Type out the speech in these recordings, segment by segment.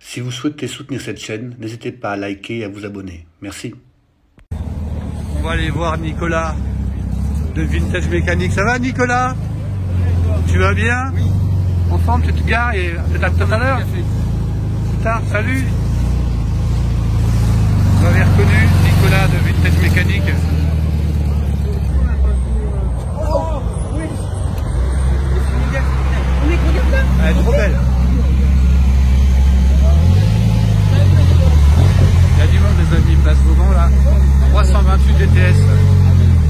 Si vous souhaitez soutenir cette chaîne, n'hésitez pas à liker et à vous abonner. Merci. On va aller voir Nicolas de Vintage Mécanique. Ça va Nicolas? Tu vas bien? Oui. Ensemble, tu te gares et peut-être tout à l'heure? Plus tard, salut. Vous avez reconnu Nicolas de Vintage Mécanique? Oh oui. Regarde là. Elle est trop belle. Il y a du monde les amis, place Vauban là. 328 GTS.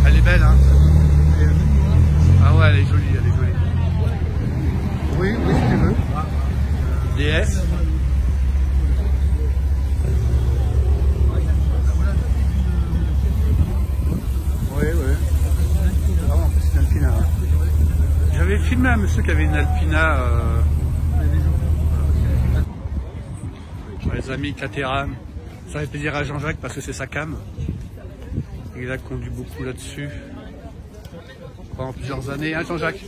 Elle est belle hein. Ah ouais, elle est jolie, elle est jolie. Oui, oui si tu veux. DS. Oui, oui. Ah bon, c'est une Alpina. J'avais filmé un monsieur qui avait une Alpina. Les amis Caterham. Ça fait plaisir à Jean-Jacques parce que c'est sa cam. Il a conduit beaucoup là-dessus pendant plusieurs années. Hein Jean-Jacques?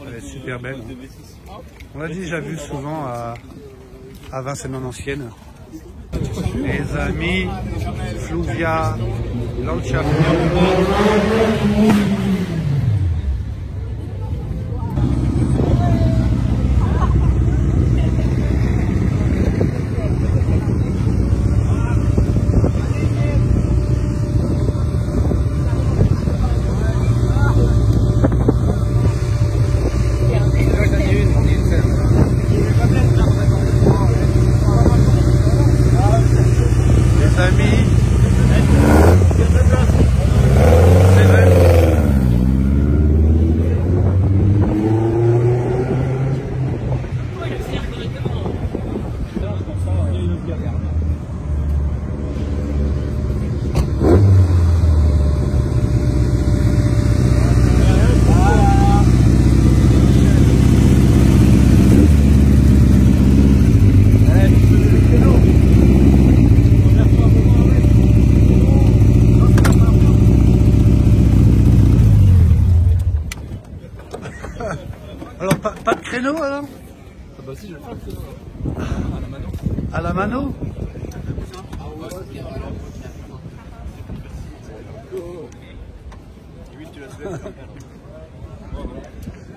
Elle est super belle. On l'a déjà vu souvent à Vincennes en ancienne. Les amis Fluvia Lancia. Alors pas de créneau alors? Ah bah si, je vais le faire. À la mano. À la mano?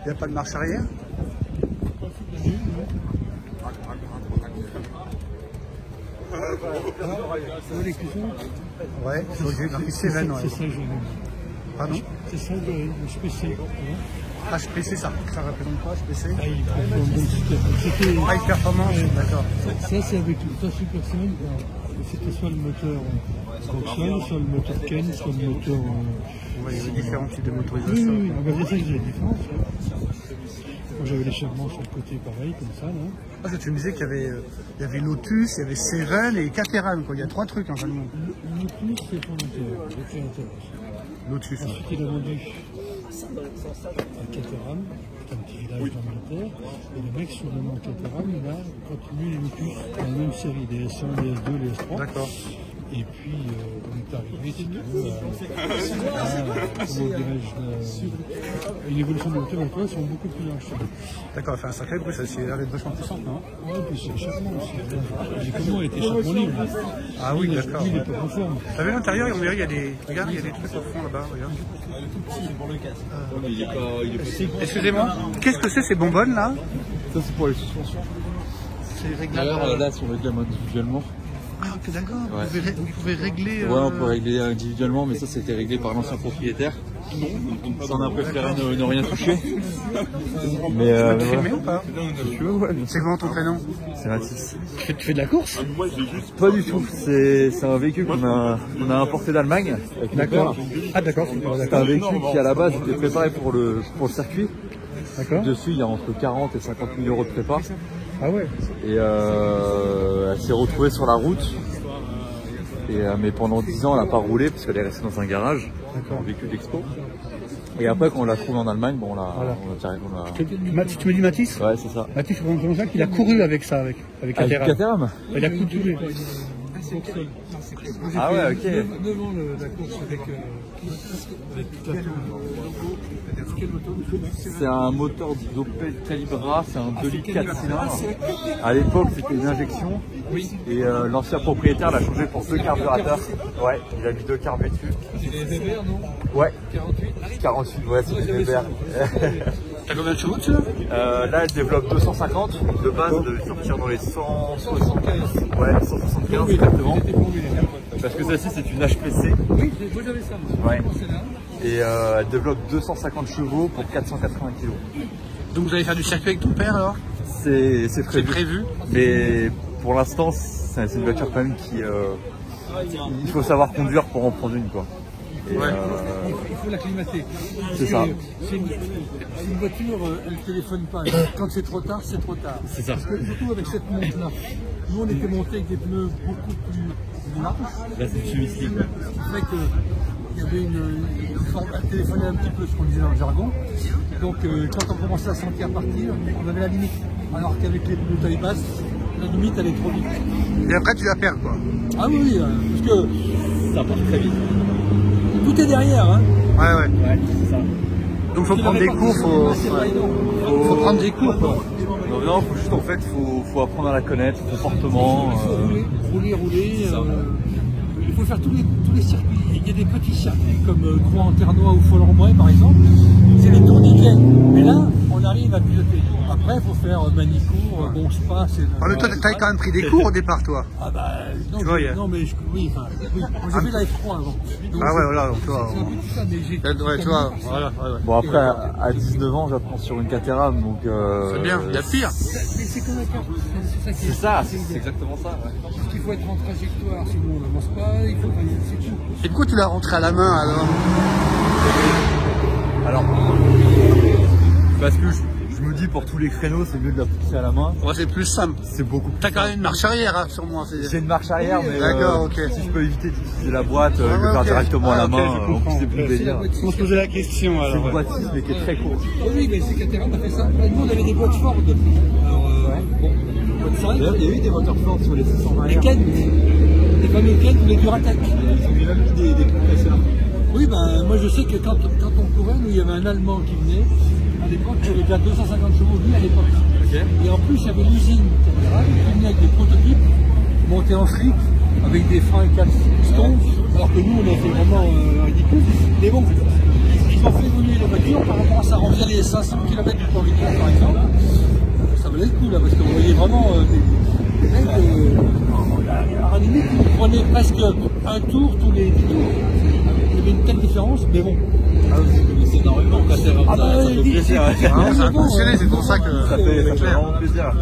Il n'y a pas de marche arrière? Les cuissons. Ouais, j'ai marqué Cévennes. C'est ça, Pardon? c'est ça le HPC. HPC, ça représente quoi HPC? High Performance, d'accord. Ça c'est avec tout. Ça Supercell, c'était soit le moteur Vauxhall, soit le moteur Ken, soit le moteur... Il y a différents types de motorisation. Oui, on va dire ça que j'ai la différence. Moi j'avais les charmants sur le côté pareil, comme ça. Là. Parce que tu me disais qu'il y avait Lotus, il y avait Cévennes et Caterham. Il y a trois trucs en fin de compte. Lotus c'est son moteur, le créateur. Lotus. Ensuite il a vendu à Caterham, c'est un petit village dans Angleterre, et le mec sur le nom Caterham, il a continué les Lotus dans la même série, les S1, les S2, les S3. D'accord. Et puis on est arrivé, si tu veux, à une évolution de moteur, donc là, sont beaucoup plus larges. D'accord, elle fait un sacré bruit, ça c'est l'air d'être vachement puissant, non? Ouais, puis c'est l'échappement aussi. J'ai comment était échappement libre. Ah oui, d'accord. Lui, il est pas conforme. T'as vu l'intérieur, on verrait, il y a des... Regarde, il y a des trucs au fond là-bas, regarde. Excusez-moi, qu'est-ce que c'est ces bonbonnes là? Ça c'est pour les suspensions. C'est réglable. Alors là, si on réglable individuellement. Ah ok, d'accord, Ouais. vous pouvez régler... Ouais, on peut régler individuellement, mais ça c'était réglé par l'ancien propriétaire. Ça on a préféré ne rien toucher. Mais Tu peux te filmer ou pas? ouais. C'est comment ton prénom? C'est Mathis. Tu fais de la course? Pas du tout, c'est un véhicule qu'on a importé d'Allemagne. D'accord. Ah d'accord, C'est un véhicule qui à la base était préparé pour le circuit. D'accord. Dessus il y a entre 40 et 50 000 euros de prépa. Ah ouais. Et elle s'est retrouvée sur la route. Et, mais pendant 10 ans elle n'a pas roulé parce qu'elle est restée dans un garage, en véhicule d'expo. Et après quand on l'a trouvée en Allemagne, bon, Tu me dis Mathis? Ouais, c'est ça. Mathis, Jean-Jacques, il a couru avec ça, avec Caterham. Caterham. Il a couru. Ah ouais, ok. Devant la course avec toute la tour. Quel moteur vous connaissez? C'est un moteur d'Opel Calibra, c'est un 2 litres 4 cylindres. À l'époque, c'était une injection. Oui. Et l'ancien propriétaire l'a changé pour 2 carburateurs. Ouais, il a mis 2 carbés dessus. C'est des Weber, non? Ouais. 48. 48, ouais, c'est des Weber. T'as combien de chevaux dessus là? Là, elle développe 250. De base, elle devait sortir dans les 175. Ouais, 175 exactement. Parce que celle-ci, c'est une HPC. Oui, vous avez ça. Ouais. Et elle développe 250 chevaux pour 480 kg. Donc vous allez faire du circuit avec ton père alors? C'est C'est prévu. prévu. Mais pour l'instant, c'est une voiture quand même qui... il faut savoir conduire pour en prendre une, quoi. Et, Ouais. Il faut l'acclimater. C'est ça. C'est une voiture, elle ne téléphone pas. Quand c'est trop tard, c'est trop tard. C'est ça. Parce que surtout avec cette monte-là, nous on était montés avec des pneus beaucoup plus larges. Là, c'est une cheville. Ce qui fait qu'il y avait elle téléphonait un petit peu ce qu'on disait dans le jargon. Donc quand on commençait à sentir partir, on avait la limite. Alors qu'avec les pneus taille basse, la limite elle est trop vite. Et après tu la perds quoi. Ah oui, parce que Ça part très vite. tout est derrière. Hein. Ouais. Ouais, c'est ça. Donc faut prendre des cours, faut prendre des cours quoi. Non, faut juste en fait, faut apprendre à la connaître, son comportement. Il faut rouler. Il faut faire tous les circuits. Il y a des petits circuits comme Croix-en-Ternois ou Follormois par exemple. C'est des tourniquets. Mais là, on arrive à piloter. Après, il faut faire Manicourt, bon Spa. Ah, mais toi, t'avais quand même pris des cours au départ, toi. Ah bah non, Tu vois, non mais oui. Moi, j'ai fait la F3 avant. Donc, Ah ouais, voilà, donc toi. c'est un peu tout ça, mais j'ai. Ouais, tu vois, voilà. Bon, après, à 19 ans, j'apprends sur une Caterham, donc... C'est bien, il y a pire. Mais c'est comme la carte. C'est ça qui est. C'est ça, c'est exactement ça. Ouais. Parce qu'il faut être en trajectoire, sinon on n'avance pas. C'est tout. Et pourquoi tu l'as rentré à la main alors? Alors, parce que je me dis pour tous les créneaux, c'est mieux de la pousser à la main. Ouais, c'est plus simple. C'est beaucoup plus T'as quand simple. même une marche arrière hein, sur moi. J'ai une marche arrière, mais D'accord, ok. si je peux éviter d'utiliser la boîte, je vais ouais, faire ok. directement à la Ah, ok, main. je En plus, comprends. c'est plus délire. On se posait la question C'est alors. une boîte 6 mais qui est très courte. Oui, mais c'est Caterham a fait ça. Nous, on avait des boîtes Ford. Alors, bon, boîte 5. D'ailleurs, il y a eu des moteurs forts sur les 620 Les Ken, les fameux Ken ou les Duratec. Ils ont mis même des compresseurs. Oui, ben, moi je sais que quand on courait, nous, il y avait un Allemand qui venait. À l'époque, il avait déjà 250 chevaux, lui, à l'époque. Okay. Et en plus, il y avait l'usine Caterham qui venait avec des prototypes montés en fric, avec des freins 4 pistons, alors que nous, on a fait vraiment ridicule. Mais bon, ils ont fait évoluer les voitures par rapport à ça. On faisait les 500 km du Port-Victor, par exemple. Ça valait le coup, là, parce qu'on voyait vraiment des mecs, à la limite, ils prenaient presque un tour tous les 10 tours. Il y avait une telle différence, mais bon. Ah oui, c'est énormément quand ça fait plaisir. Ah, c'est impressionné, c'est pour ça que Ça fait vraiment plaisir.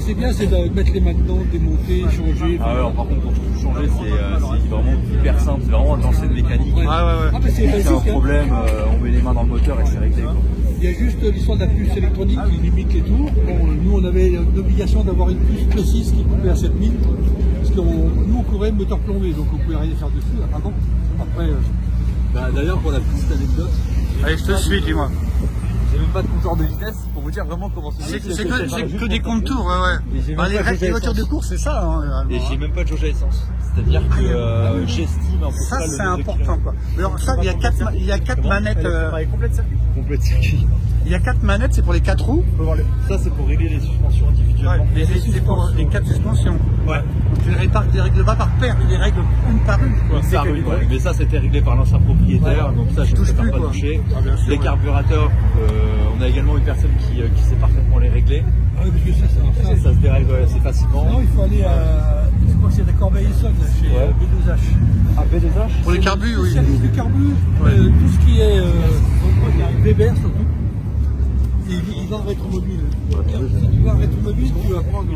C'est bien, c'est de mettre les mains dedans, démonter, changer. Ah ouais, alors, par contre, pour tout changer, c'est vraiment hyper simple, c'est vraiment un ancienne mécanique. Ouais. Ah, mais c'est C'est basique. un problème, on met les mains dans le moteur et c'est réglé. Quoi. Il y a juste l'histoire de la puce électronique qui limite les tours. Bon, nous, on avait l'obligation d'avoir une puce précise qui coupait à 7000. Parce que nous, on courait moteur plombé, donc on pouvait rien faire dessus. Ah bon. Après. D'ailleurs, pour la petite anecdote, Allez, je te suis, dis-moi. j'ai même pas de compteur de vitesse pour vous dire vraiment comment C'est que des contours, ouais. Bah, les voitures de course, c'est ça. Hein, et j'ai même pas de jauge à essence. C'est-à-dire que j'estime un peu ça, le c'est nombre de important, kilomètres. quoi. Alors, ça, il y a quatre manettes. Complète circuit. Complète circuit. Il y a 4 manettes, c'est pour les 4 roues. Ça, c'est pour régler les suspensions individuellement. C'est pour les 4 suspensions. Ouais. Tu les règles pas par paire, tu les règles une par une. Quoi. Ça, oui, ouais. Mais ça, c'était réglé par l'ancien propriétaire, donc ça, je ne touche préfère plus, pas quoi. toucher. Ah, bien sûr, Les ouais. carburateurs, on a également une personne qui sait parfaitement les régler. Ah oui, parce que ça. Ça se dérègle assez facilement. Non, il faut aller à. Je crois que c'est à Corbeil-Essonne, chez Ouais. B2H. Ah, B2H Pour les carbus, oui. Service du carbu, Ouais. tout ce qui est Weber surtout. Et il va en rétromobile. Si tu vas en rétromobile, tu vas prendre.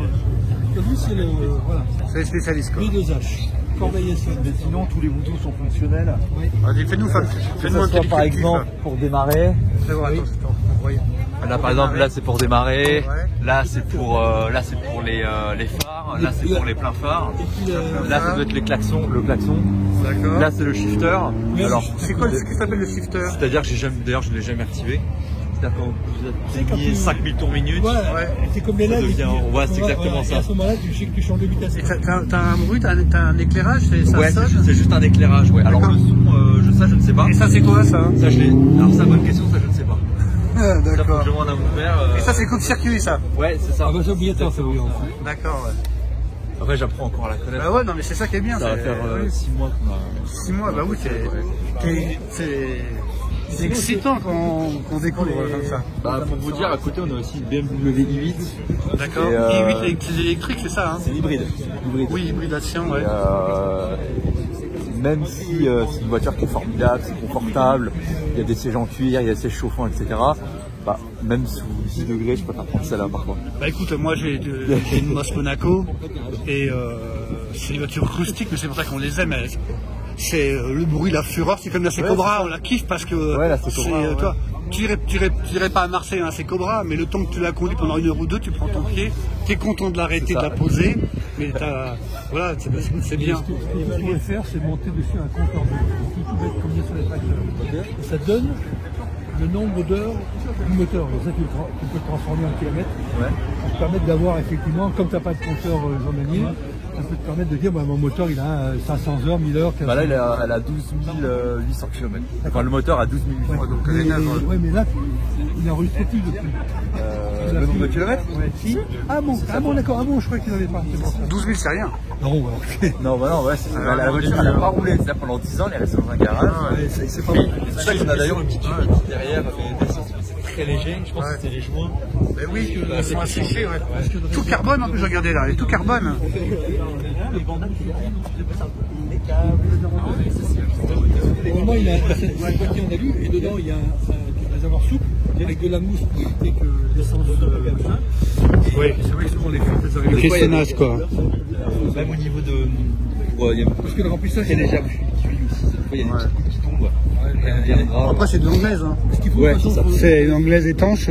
Comme lui, c'est le. Voilà. C'est les spécialistes, quoi. B2H. Corbeil-Essonne. Mais sinon, tous les boutons sont fonctionnels. Oui. Allez, fais-nous un Que par exemple, pour démarrer. Fais voir, attends, voyons. Là, par exemple, là, c'est pour démarrer. Ouais. Là, c'est pour les phares. Là, c'est pour les pleins phares. Et puis, Là, ça doit être le klaxon. D'accord. Là, c'est le shifter. Alors, C'est quoi ce qui s'appelle le shifter? c'est-à-dire que je ne l'ai jamais activé. C'est-à-dire quand vous atteignez tu- 5000 tours minute. ouais, c'est comme les LED. Ça devient- ouais, c'est exactement Et ça. à ce moment-là, tu sais que tu changes de vitesse. Et t'as un bruit, t'as un éclairage, ça Ouais, sonne? c'est juste un éclairage. Ouais. Alors le son, je ne sais pas. Et ça, c'est quoi, ça? Ça, je l'ai. Alors ça, bonne question, ça, je ne sais pas. Ça, faut que D'accord. je demande à mon père. Et ça, c'est coupe-circuit, ça. Ouais, c'est ça. Ah bah c'est obligatoire, ça oui. D'accord, ouais. Après, j'apprends encore à la connaître. Bah ouais, non, mais c'est ça qui est bien. Ça va c'est- faire oui. 6 mois qu'on a. 6 mois, bah oui, c'est excitant quand on découvre comme ça. Bah, pour vous dire, à côté, on a aussi une BMW i8. D'accord. Et, I8 c'est électrique, c'est ça, hein? C'est hybride. Oui, hybridation, ouais. Et, même si c'est une voiture qui est formidable, c'est confortable, il y a des sièges en cuir, il y a des sièges chauffants, etc. Bah, même sous 10 degrés, je préfère prendre celle-là parfois. Bah écoute, moi j'ai une Moss Monaco et c'est une voiture rustique, mais c'est pour ça qu'on les aime. C'est le bruit, la fureur, c'est comme la Cobra, on la kiffe parce que Ouais, la Cobra, ouais. toi, tu irais pas à Marseille, hein, c'est Cobra, mais le temps que tu la conduis pendant 1 heure ou 2, tu prends ton pied, tu es content de l'arrêter, de la poser, mais voilà, c'est bien. Ce que vous pouvez faire, c'est monter dessus un compteur d'heure. Tout bête comme il y a sur les tracteurs. Et ça donne le nombre d'heures du moteur. Donc ça, tu peux le transformer en kilomètres. Ouais. Ça te permet d'avoir effectivement, comme tu n'as pas de compteur journalier, ça peut te permettre de dire, bah, mon moteur il a 500 heures, 1000 heures. Bah là, elle a 12 800 km. Enfin, le moteur a 12 800 Ouais, donc ouais, mais là, il enregistre plus depuis. le nombre de kilomètres. Ouais, si. Ah bon, d'accord, je crois qu'il n'avait pas. C'est bon, ça. 12 000, c'est rien. Non, alors, Non, bah non, ouais, la voiture, elle a pas roulé. C'est-à-dire pendant 10 ans, elle est restée dans un garage. c'est pas Mais bon. c'est ça qu'on a d'ailleurs une petite unité derrière, c'est très léger. Je pense que c'est les joints. Mais oui, ils sont asséchés, ouais. Tout carbone en plus, regardez là, et tout carbone. Au moment, il a cette voiture en alu et dedans il y a un réservoir souple avec de la mousse pour éviter que l'essence Oui. c'est vrai que souvent les fuites elles Le arrivent. caissonnage, quoi. Même au niveau de. Ouais, il y a Parce que le remplissage très légère pluie aussi. Des fois, il y a des petites gouttes qui tombent. Bien grave. Après, c'est de l'anglaise, hein. Ce qu'il faut, Ouais, de toute c'est façon, ça. C'est une anglaise étanche.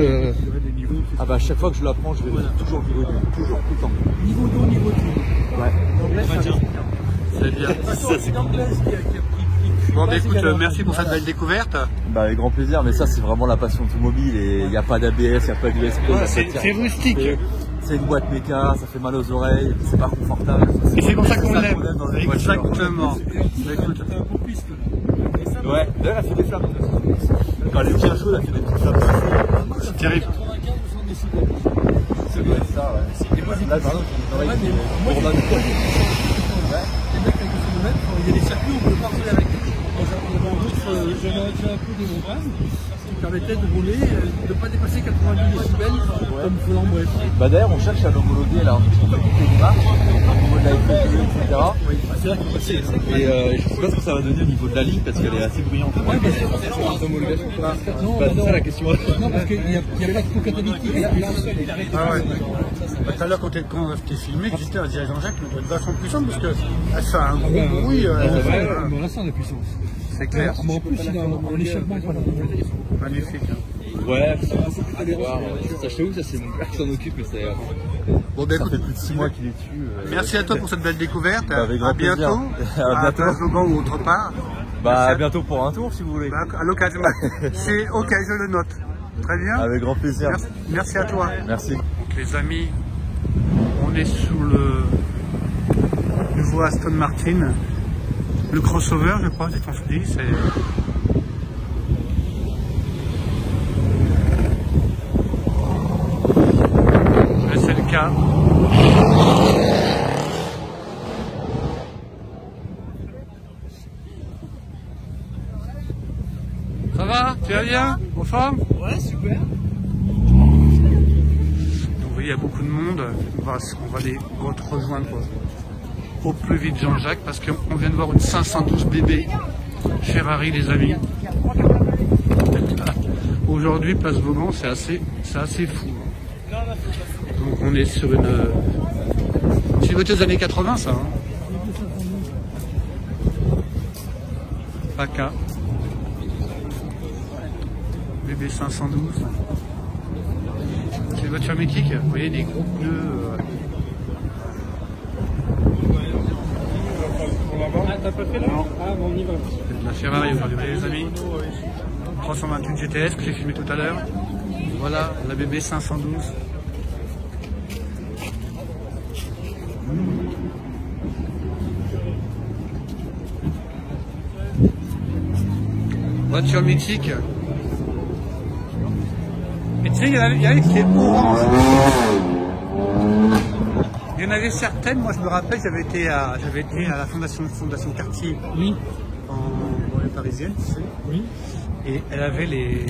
Ah bah, à chaque fois que je la prends, je vais toujours le niveau toujours, tout le temps. niveau d'eau, niveau de tout. Ouais. L'anglaise, ça reste. C'est bien. Ça, c'est l'anglaise qui Bon, bah écoute, merci pour cette belle découverte. Bah, avec grand plaisir, mais ça, c'est vraiment la passion automobile et il n'y a pas d'ABS, il n'y a pas d'USP. C'est rustique. C'est une boîte méca, ça fait mal aux oreilles, c'est pas confortable. Et c'est comme ça qu'on ça l'aime. qu'on aime dans une voiture. Exactement. Bah, écoute, C'est un beau piste. Ouais, d'ailleurs, elle fait des flammes. Quand elle est bien chaude, elle fait des petites flammes. c'est terrible. C'est vrai, ça, ouais. Là, par exemple, j'ai une oreille qui est Moi, bourdonne. les mecs avec le phénomène, il y a des circuits où on peut pas rouler avec. J'avais un peu des montagnes qui permettaient de rouler, de ne pas dépasser 90 décibels comme Flambe. Bah d'ailleurs, on cherche à l'homologuer là, on fait toutes les démarches, au niveau de la FPV, etc. C'est là qu'il passait. Et je sais pas ce que ça va donner au niveau de la ligne parce qu'elle est assez bruyante. Ouais, mais c'est L'homologation, non, c'est non. ça la question. Non, parce qu'il y avait l'acto-catalytique. Ah ouais. Bah, tout à l'heure, quand je t'ai filmé, tu disais à Jean-Jacques, elle doit être vachement puissante parce qu'elle fait un gros bruit. On la la puissance. C'est clair. Mais en plus, il a un échappement pas la Magnifique. Ouais, c'est beaucoup plus à voir. Ça, je t'avoue, ça c'est mon père qui s'en occupe, mais c'est. Bon, bah Ça écoute, fait plus de 6 mois qu'il est dessus. merci à toi pour cette belle découverte. Avec grand À bientôt. plaisir. À bientôt. Place Logan ou autre part. Bah, à bientôt pour un tour si vous voulez. Bah, à l'occasion. C'est ok, je le note. Très bien. Avec grand plaisir. Merci à toi. Merci. Donc, les amis, on est sous le nouveau Aston Martin, le crossover, je crois, c'est qu'on se dit. C'est le cas. Ça va? Tu vas bien? En forme? Ouais, super. Vous voyez, il y a beaucoup de monde. On va les rejoindre au plus vite, Jean-Jacques, parce qu'on vient de voir une 512 BB Ferrari, les amis. Aujourd'hui, place Vauban, c'est assez fou. Donc on est sur une... C'est une voiture des années 80, ça. Hein. PACA. BB 512. C'est une voiture mythique. Vous voyez, des gros pneus. T'as pas fait là? Ah, bon, on y va. C'est de la Ferrari aujourd'hui, vous voyez, les amis. 328 GTS que j'ai filmé tout à l'heure. Voilà, la BB 512. Voiture mythique. Et tu sais, il y en avait qui étaient orange. Il y en avait certaines, moi je me rappelle, j'avais été à la fondation Cartier, Oui. en banlieue parisienne, tu sais. Oui. Et elle avait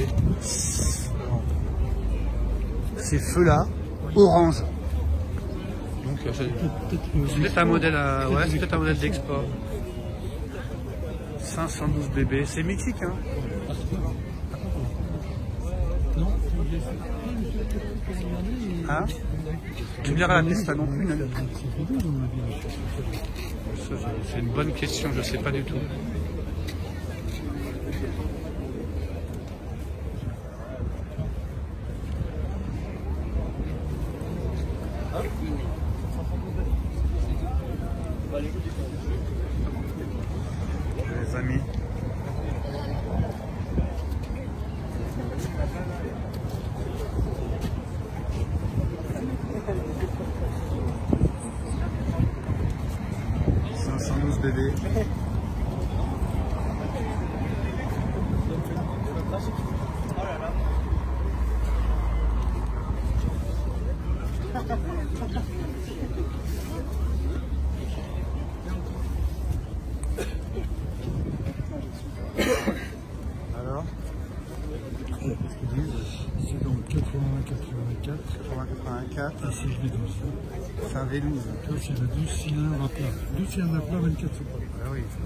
ces feux-là, orange. Donc c'est peut-être un modèle, ouais, c'est peut-être un modèle d'export. 512 bébés, c'est mythique, hein. Non. Hein? Tu verras la Testa non plus, non? C'est une bonne question, je ne sais pas du tout. Les amis. Bébé. Alors, qu'est-ce qu'ils disent? C'est donc 80-84. 80-84. Ah, si je l'ai 12. C'est un V12. Toi, c'est le 12 cylindres à plat. 12 cylindres à plat, 24 sous. Ah oui, c'est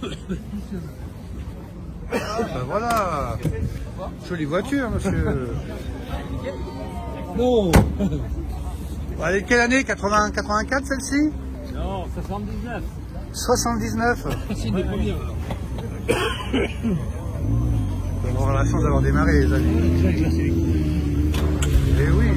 vrai. Ben voilà. Jolie voiture, monsieur. Non. Bon, allez, quelle année? 84 celle-ci? Non, 79. 79. C'est une des premières. On va avoir la chance d'avoir démarré, les amis. Très classique. Eh oui.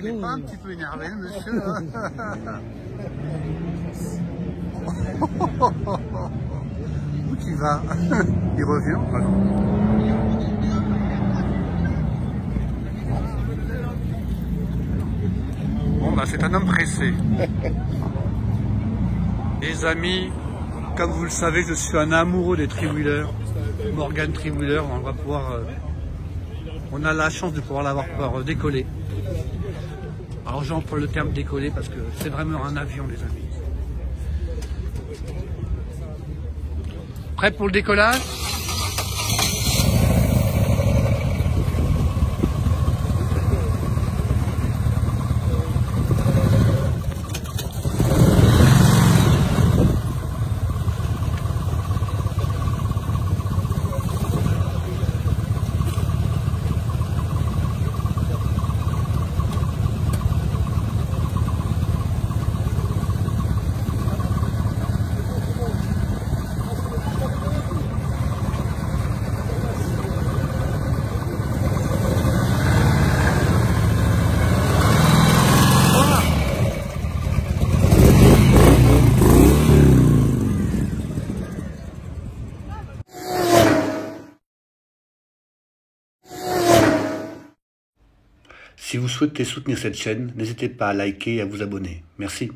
Il n'est pas un petit peu énervé, le monsieur, là. Où tu vas? Il revient? Ah non. Bon, bah, c'est un homme pressé. Les amis, comme vous le savez, je suis un amoureux des three-wheelers. Morgan three-wheeler, on va pouvoir... on a la chance de pouvoir l'avoir pour décoller. Alors j'emploie le terme décoller parce que c'est vraiment un avion, les amis. Prêt pour le décollage? Si vous souhaitez soutenir cette chaîne, n'hésitez pas à liker et à vous abonner. Merci.